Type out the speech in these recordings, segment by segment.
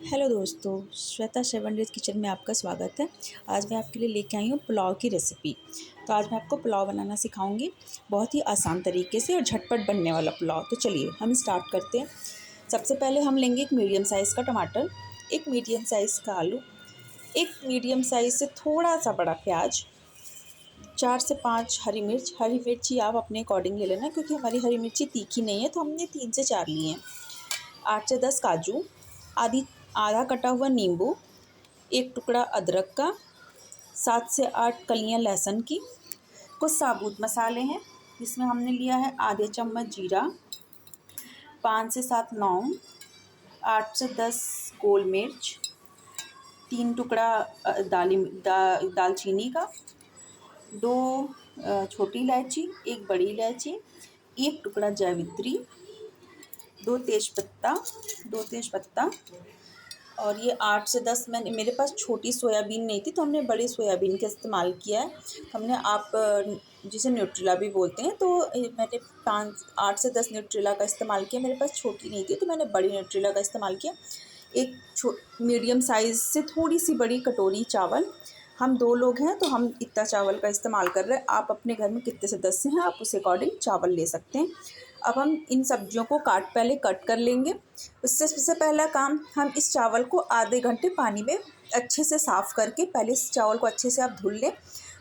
Hello दोस्तों, Shweta 7 days kitchen में आपका स्वागत है। आज मैं आपके लिए लेके आई हूँ पुलाव की रेसिपी। तो आज मैं आपको पुलाव बनाना सिखाऊंगी, बहुत ही आसान तरीके से और झटपट बनने वाला पुलाव। तो चलिए हम स्टार्ट करते हैं। सबसे पहले हम लेंगे एक मीडियम साइज़ का टमाटर, एक मीडियम साइज़ का आलू, एक मीडियम साइज़ से थोड़ा सा बड़ा प्याज, 4 से 5 हरी मिर्च। हरी मिर्ची आप अपने अकॉर्डिंग ले लेना, क्योंकि हमारी हरी मिर्ची तीखी नहीं है तो हमने 3 से 4 ली हैं। 8 से 10 काजू, आधा कटा हुआ नींबू, एक टुकड़ा अदरक का, 7 से 8 कलियां लहसुन की। कुछ साबुत मसाले हैं जिसमें हमने लिया है आधे चम्मच जीरा, 5 से 7 लौंग, 8 से 10 गोल मिर्च, 3 टुकड़ा दालचीनी का, 2 छोटी इलायची, 1 बड़ी इलायची, 1 टुकड़ा जावित्री, 2 तेज़पत्ता। और ये 8 से 10 मेरे पास छोटी सोयाबीन नहीं थी तो हमने बड़ी सोयाबीन का इस्तेमाल किया है। हमने आप जिसे न्यूट्रेला भी बोलते हैं, तो मैंने 8 से 10 न्यूट्रेला का इस्तेमाल किया। मेरे पास छोटी नहीं थी तो मैंने बड़ी न्यूट्रेला का इस्तेमाल किया। एक मीडियम साइज़ से थोड़ी सी बड़ी कटोरी चावल। हम 2 लोग हैं तो हम इतना चावल का इस्तेमाल कर रहे हैं। आप अपने घर में कितने सदस्य हैं आप उस अकॉर्डिंग चावल ले सकते हैं। अब हम इन सब्जियों को पहले कट कर लेंगे। उससे सबसे पहला काम, हम इस चावल को आधे घंटे पानी में अच्छे से साफ़ करके, पहले इस चावल को अच्छे से आप धुल लें।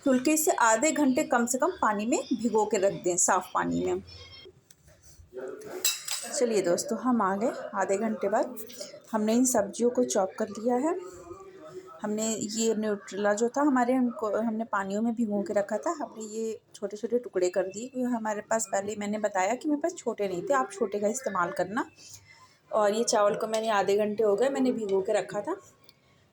धुल के इसे आधे घंटे कम से कम पानी में भिगो के रख दें, साफ़ पानी में। चलिए दोस्तों, हम आ गए आधे घंटे बाद। हमने इन सब्जियों को चॉप कर लिया है। हमने ये न्यूट्रेला जो था हमने पानियों में भिगो के रखा था। हमने ये छोटे छोटे टुकड़े कर दिए, क्योंकि हमारे पास पहले मैंने बताया कि मेरे पास छोटे नहीं थे, आप छोटे का इस्तेमाल करना। और ये चावल को मैंने आधे घंटे हो गए मैंने भिगो के रखा था।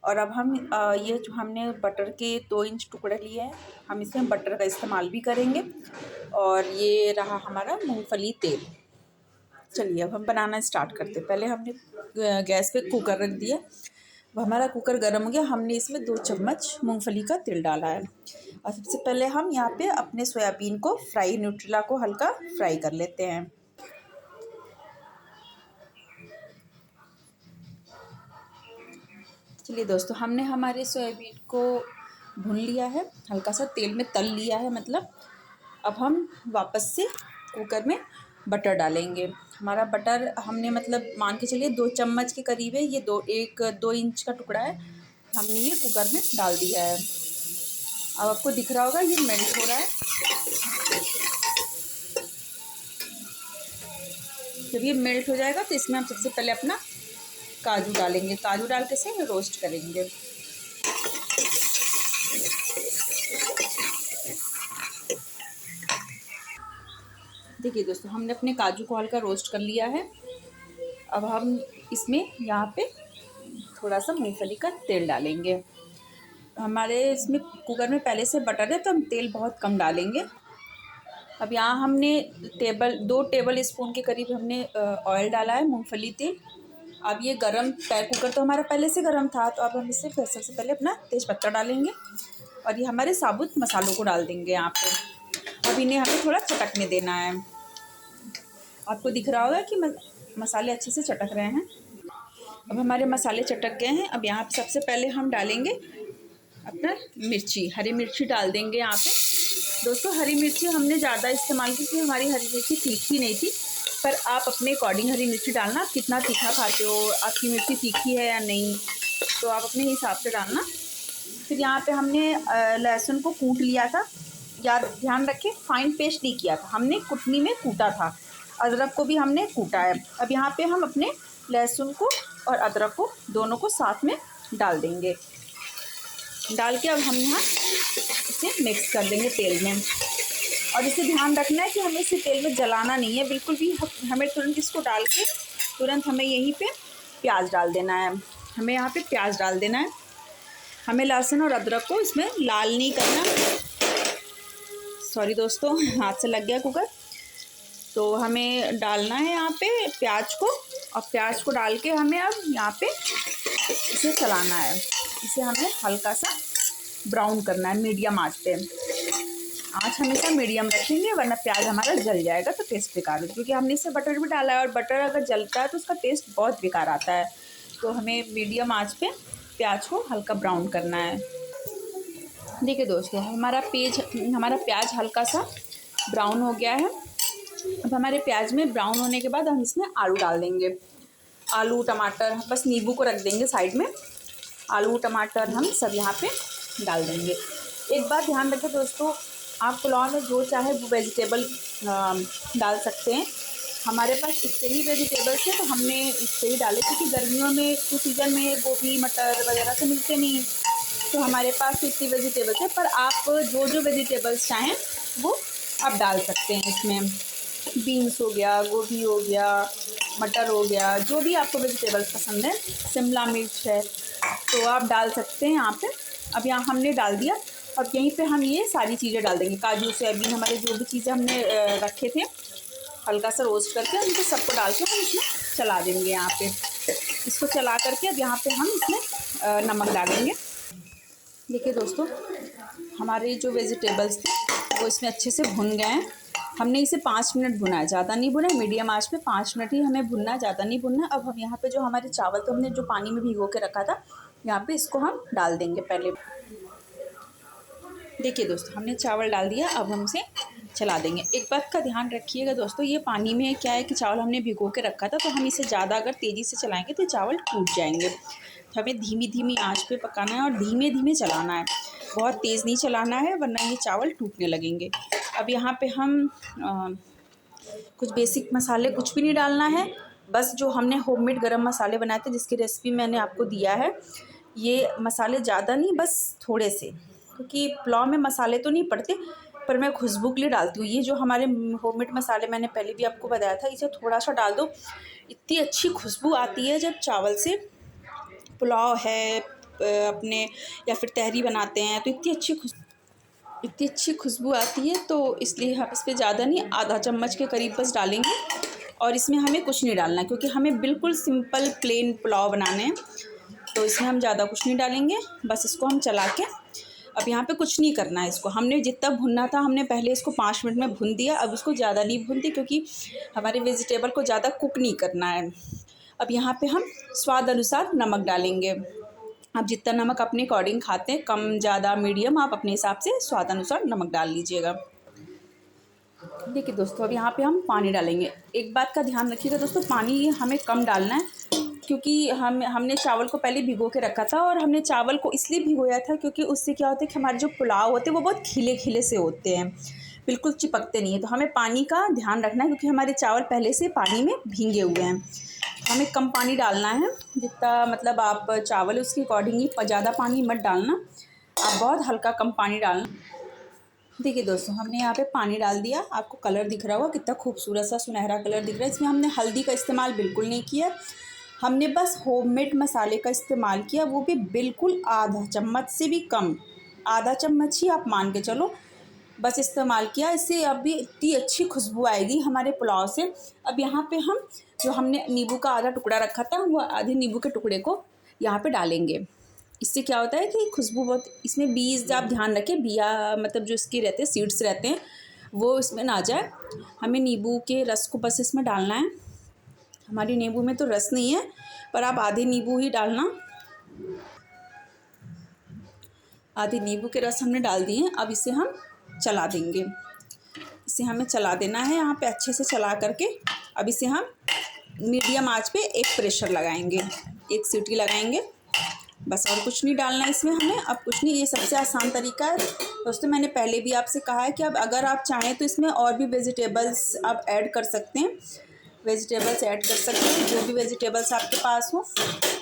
और अब हम ये जो हमने बटर के 2 इंच टुकड़े लिए हैं, हम इसमें बटर का इस्तेमाल भी करेंगे। और ये रहा हमारा मूंगफली तेल। चलिए अब हम बनाना स्टार्ट करते हैं। पहले हमने गैस पे कुकर रख दिया। अब हमारा कुकर गर्म हो गया। हमने इसमें 2 चम्मच मूंगफली का तेल डाला है। और सबसे पहले हम यहाँ पे अपने सोयाबीन को न्यूट्रेला को हल्का फ्राई कर लेते हैं। चलिए दोस्तों, हमने हमारे सोयाबीन को भून लिया है, हल्का सा तेल में तल लिया है मतलब। अब हम वापस से कुकर में बटर डालेंगे। हमारा बटर हमने मतलब मान के चलिए 2 चम्मच के करीब है। ये 2 इंच का टुकड़ा है, हमने ये कुकर में डाल दिया है। अब आपको दिख रहा होगा ये मेल्ट हो रहा है। जब ये मेल्ट हो जाएगा तो इसमें हम सबसे पहले अपना काजू डालेंगे। काजू डाल के इसे रोस्ट करेंगे। देखिए दोस्तों, हमने अपने काजू को हल्का रोस्ट कर लिया है। अब हम इसमें यहाँ पे थोड़ा सा मूंगफली का तेल डालेंगे। हमारे इसमें कुकर में पहले से बटर है तो हम तेल बहुत कम डालेंगे। अब यहाँ हमने 2 टेबल स्पून के करीब हमने ऑयल डाला है, मूंगफली तेल। अब ये कुकर तो हमारा पहले से गर्म था, तो अब हम इससे सबसे पहले अपना तेज़पत्ता डालेंगे और ये हमारे साबुत मसालों को डाल देंगे यहाँ पे। अब इन्हें हमें थोड़ा चटकने देना है। आपको दिख रहा होगा कि मसाले अच्छे से चटक रहे हैं। अब हमारे मसाले चटक गए हैं। अब यहाँ पे सबसे पहले हम डालेंगे अपना हरी मिर्ची डाल देंगे यहाँ पे। दोस्तों, हरी मिर्ची हमने ज़्यादा इस्तेमाल की क्योंकि हमारी हरी मिर्ची तीखी नहीं थी, पर आप अपने अकॉर्डिंग हरी मिर्ची डालना। आप कितना तीखा खाते हो, आपकी मिर्ची तीखी है या नहीं, तो आप अपने हिसाब से डालना। फिर यहाँ पे हमने लहसुन को कूट लिया था। ध्यान रखें, फाइन पेस्ट नहीं किया था, हमने कुटनी में कूटा था। अदरक को भी हमने कूटा है। अब यहाँ पे हम अपने लहसुन को और अदरक को दोनों को साथ में डाल देंगे। डाल के अब हम यहाँ इसे मिक्स कर देंगे तेल में। और इसे ध्यान रखना है कि हमें इसे तेल में जलाना नहीं है बिल्कुल भी। हमें तुरंत इसको डाल के हमें यहीं पे प्याज डाल देना है। हमें यहाँ पे प्याज डाल देना है। हमें लहसुन और अदरक को इसमें लाल नहीं करना। सॉरी दोस्तों, हाथ से लग गया कुकर। तो हमें डालना है यहाँ पे प्याज को, और प्याज को डाल के हमें अब यहाँ पे इसे चलाना है। इसे हमें हल्का सा ब्राउन करना है मीडियम आंच पे। आंच हमेशा मीडियम रखेंगे, वरना प्याज हमारा जल जाएगा तो टेस्ट बेकार होगा। क्योंकि हमने इससे बटर भी डाला है और बटर अगर जलता है तो उसका टेस्ट बहुत बेकार आता है। तो हमें मीडियम आंच पे प्याज को हल्का ब्राउन करना है। देखिए दोस्तों, हमारा प्याज हल्का सा ब्राउन हो गया है। अब हमारे प्याज में ब्राउन होने के बाद हम इसमें आलू डाल देंगे। आलू टमाटर, बस नींबू को रख देंगे साइड में। आलू टमाटर हम सब यहाँ पे डाल देंगे। एक बात ध्यान रखें दोस्तों, आप पुलाव में जो चाहे वो वेजिटेबल डाल सकते हैं। हमारे पास इतने ही वेजिटेबल्स हैं तो हमने इससे ही डाले, क्योंकि गर्मियों में तो सीज़न में गोभी मटर वगैरह तो मिलते नहीं हैं, तो हमारे पास इतनी वेजिटेबल्स है। पर आप जो जो वेजिटेबल्स चाहें वो आप डाल सकते हैं इसमें। बीन्स हो गया, गोभी हो गया, मटर हो गया, जो भी आपको वेजिटेबल्स पसंद है, शिमला मिर्च है, तो आप डाल सकते हैं यहाँ पे। अब यहाँ हमने डाल दिया। अब यहीं पे हम ये सारी चीज़ें डाल देंगे, काजू सोयाबीन, हमारे जो भी चीज़ें हमने रखे थे हल्का सा रोस्ट करके, उनको सबको डाल के हम इसमें चला देंगे। यहाँ पे इसको चला करके अब यहाँ पे हम इसमें नमक डालेंगे। देखिए दोस्तों, हमारे जो वेजिटेबल्स थे वो इसमें अच्छे से भुन गए हैं। हमने इसे 5 मिनट भुना है, ज़्यादा नहीं भुना है, मीडियम आंच पे 5 मिनट ही हमें भुनना है, ज़्यादा नहीं भुनना है। अब हम यहाँ पे जो हमारे चावल तो हमने जो पानी में भिगो के रखा था, यहाँ पे इसको हम डाल देंगे पहले। देखिए दोस्तों, हमने चावल डाल दिया, अब हम इसे चला देंगे। एक बात का ध्यान रखिएगा दोस्तों, ये पानी में क्या है कि चावल हमने भिगो के रखा था, तो हम इसे ज़्यादा अगर तेज़ी से चलाएँगे तो चावल टूट जाएंगे। तो हमें धीमी धीमी आंच पे पकाना है और धीमे धीमे चलाना है, बहुत तेज़ नहीं चलाना है, वरना ये चावल टूटने लगेंगे। अब यहाँ पे हम कुछ बेसिक मसाले, कुछ भी नहीं डालना है, बस जो हमने होममेड गरम मसाले बनाए थे जिसकी रेसिपी मैंने आपको दिया है, ये मसाले ज़्यादा नहीं, बस थोड़े से, क्योंकि पुलाव में मसाले तो नहीं पड़ते, पर मैं खुशबू के लिए डालती हूँ। ये जो हमारे होममेड मसाले मैंने पहले भी आपको बताया था, इसे थोड़ा सा डाल दो, इतनी अच्छी खुशबू आती है जब चावल से पुलाव है अपने या फिर तहरी बनाते हैं, तो इतनी अच्छी खुशबू आती है। तो इसलिए हम इस पर ज़्यादा नहीं, आधा चम्मच के करीब बस डालेंगे। और इसमें हमें कुछ नहीं डालना है, क्योंकि हमें बिल्कुल सिंपल प्लेन पुलाव बनाने हैं, तो इसमें हम ज़्यादा कुछ नहीं डालेंगे। बस इसको हम चला के, अब यहाँ पे कुछ नहीं करना है। इसको हमने जितना भुनना था हमने पहले इसको 5 मिनट में भून दिया। अब इसको ज़्यादा नहीं भूनते, क्योंकि हमारे वेजिटेबल को ज़्यादा कुक नहीं करना है। अब यहाँ पे हम स्वाद अनुसार नमक डालेंगे। आप जितना नमक अपने अकॉर्डिंग खाते हैं, कम ज़्यादा मीडियम, आप अपने हिसाब से स्वाद अनुसार नमक डाल लीजिएगा। देखिए दोस्तों, अब यहाँ पे हम पानी डालेंगे। एक बात का ध्यान रखिएगा दोस्तों, पानी हमें कम डालना है, क्योंकि हमने चावल को पहले भिगो के रखा था। और हमने चावल को इसलिए भिगोया था क्योंकि उससे क्या होता है कि हमारे जो पुलाव होते हैं वो बहुत खिले खिले से होते हैं, बिल्कुल चिपकते नहीं है। तो हमें पानी का ध्यान रखना है, क्योंकि हमारे चावल पहले से पानी में भीगे हुए हैं। हमें कम पानी डालना है, जितना मतलब आप चावल उसके अकॉर्डिंग ही, ज़्यादा पानी मत डालना, आप बहुत हल्का कम पानी डालना। देखिए दोस्तों, हमने यहाँ पे पानी डाल दिया, आपको कलर दिख रहा होगा कितना खूबसूरत सा सुनहरा कलर दिख रहा है। इसमें हमने हल्दी का इस्तेमाल बिल्कुल नहीं किया, हमने बस होममेड मसाले का इस्तेमाल किया, वो भी बिल्कुल आधा चम्मच से भी कम, आधा चम्मच ही आप मान के चलो, बस इस्तेमाल किया। इससे अभी इतनी अच्छी खुशबू आएगी हमारे पुलाव से। अब यहाँ पे हम जो हमने नींबू का आधा टुकड़ा रखा था, वो आधे नींबू के टुकड़े को यहाँ पे डालेंगे। इससे क्या होता है कि खुशबू बहुत, इसमें बीज आप ध्यान रखें, बिया मतलब जो इसके रहते हैं, सीड्स रहते हैं, वो इसमें ना जाए। हमें नींबू के रस को बस इसमें डालना है। हमारी नींबू में तो रस नहीं है, पर आप आधे नींबू ही डालना। आधे नींबू के रस हमने डाल दिए। अब इसे हम चला देंगे, इसे हमें चला देना है यहाँ पे अच्छे से चला करके। अब इसे हम मीडियम आंच पे एक प्रेशर लगाएंगे, एक सीटी लगाएंगे, बस और कुछ नहीं डालना इसमें हमें। अब कुछ नहीं, ये सबसे आसान तरीका है दोस्तों। मैंने पहले भी आपसे कहा है कि अब अगर आप चाहें तो इसमें और भी वेजिटेबल्स आप ऐड कर सकते हैं, वेजिटेबल्स ऐड कर सकते हैं, जो भी वेजिटेबल्स आपके पास हो।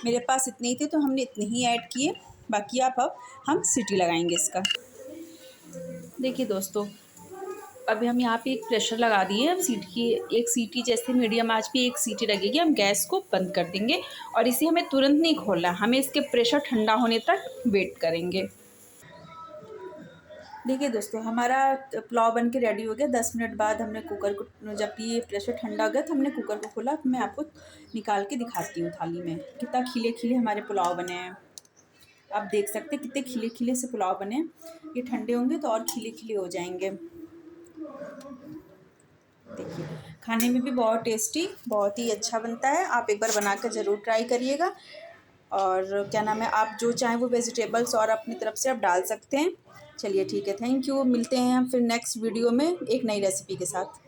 मेरे पास इतने ही थे तो हमने इतने ही ऐड किए, बाकी आप अब हम सीटी लगाएंगे इसका। देखिए दोस्तों, अभी हम यहाँ पे एक प्रेशर लगा दिए। अब एक सीटी जैसे मीडियम आंच पे एक सीटी लगेगी, हम गैस को बंद कर देंगे। और इसे हमें तुरंत नहीं खोलना, हमें इसके प्रेशर ठंडा होने तक वेट करेंगे। देखिए दोस्तों, हमारा पुलाव बन के रेडी हो गया। 10 मिनट बाद हमने कुकर को, जब ये प्रेशर ठंडा हो गया तो हमने कुकर को खोला। मैं आपको निकाल के दिखाती हूँ थाली में, कितना खिले खिले हमारे पुलाव बने हैं। आप देख सकते हैं कितने खिले खिले से पुलाव बने। ये ठंडे होंगे तो और खिले खिले हो जाएंगे। देखिए, खाने में भी बहुत टेस्टी, बहुत ही अच्छा बनता है। आप एक बार बनाकर ज़रूर ट्राई करिएगा। और क्या नाम है, आप जो चाहें वो वेजिटेबल्स और अपनी तरफ से आप डाल सकते हैं। चलिए ठीक है, थैंक यू। मिलते हैं हम फिर नेक्स्ट वीडियो में एक नई रेसिपी के साथ।